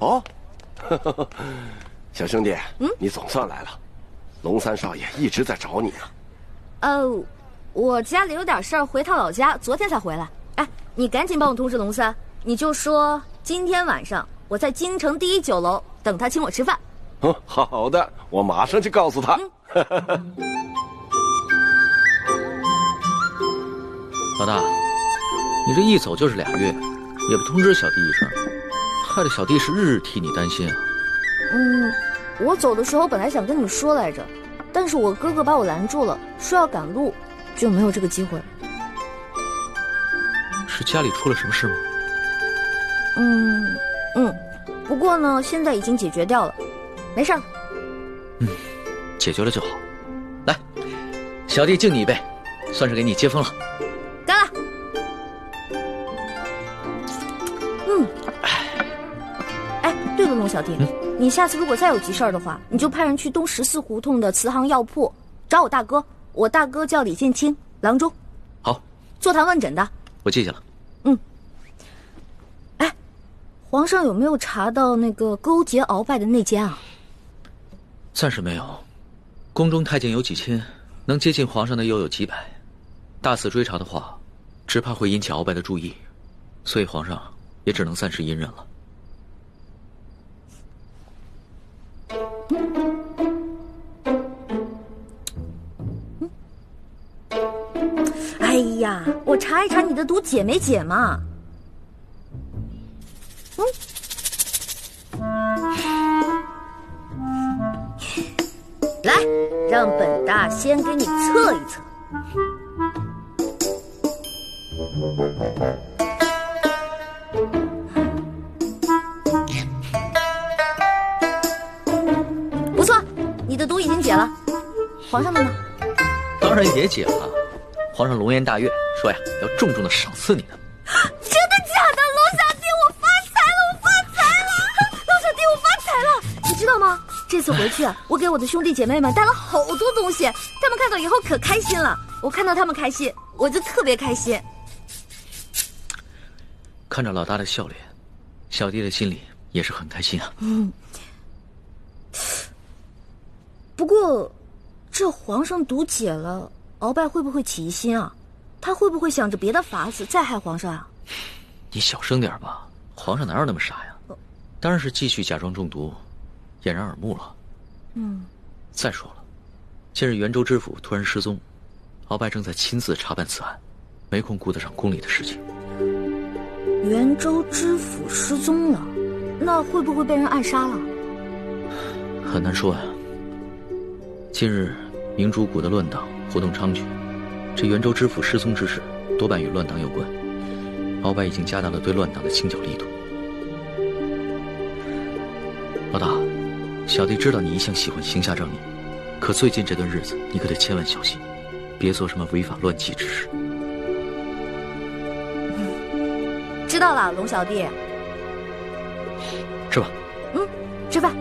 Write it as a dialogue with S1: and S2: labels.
S1: 哦，小兄弟，你总算来了。龙三少爷一直在找你呢。
S2: 我家里有点事儿，回趟老家，昨天才回来。哎，你赶紧帮我通知龙三，你就说今天晚上我在京城第1酒楼等他请我吃饭。
S1: 好的，我马上就告诉他。
S3: 老大，你这一走就是2月，也不通知小弟一声，害得小弟是日日替你担心啊。
S2: 我走的时候本来想跟你说来着，但是我哥哥把我拦住了，说要赶路，就没有这个机会了。
S3: 是家里出了什么事吗？
S2: 不过呢，现在已经解决掉了，没事了。
S3: 解决了就好。来，小弟敬你一杯，算是给你接风了。
S2: 干了。哎，对了，龙小弟，你下次如果再有急事儿的话，你就派人去东14胡同的慈航药铺找我大哥，我大哥叫李建清，郎中。
S3: 好，
S2: 坐堂问诊的。
S3: 我记下了。
S2: 哎，皇上有没有查到那个勾结鳌拜的内奸啊？
S3: 暂时没有，宫中太监有几千，能接近皇上的又有几百，大肆追查的话，只怕会引起鳌拜的注意，所以皇上也只能暂时隐忍了。
S2: 哎呀，我查一查你的毒解没解嘛？来，让本大先给你测一测。不错，你的毒已经解了。皇上的呢？
S3: 当然也解了。皇上龙颜大悦，说呀要重重的赏赐你呢。
S2: 真的假的？龙小弟，我发财了！我发财了！龙小弟，我发财了！你知道吗？这次回去啊，我给我的兄弟姐妹们带了好多东西，他们看到以后可开心了。我看到他们开心，我就特别开心。
S3: 看着老大的笑脸，小弟的心里也是很开心啊。
S2: 不过，这皇上毒解了，鳌拜会不会起疑心啊？他会不会想着别的法子再害皇上啊？
S3: 你小声点吧，皇上哪有那么傻呀？当然是继续假装中毒，掩人耳目了。再说了，近日袁州知府突然失踪，鳌拜正在亲自查办此案，没空顾得上宫里的事情。
S2: 袁州知府失踪了，那会不会被人暗杀了？
S3: 很难说呀。近日明珠谷的乱党活动猖獗，这袁州知府失踪之事多半与乱党有关。鳌拜已经加大了对乱党的清剿力度。老大，小弟知道你一向喜欢行侠仗义，可最近这段日子你可得千万小心，别做什么违法乱纪之事。
S2: 知道了，龙小弟。
S3: 吃吧。
S2: 吃饭。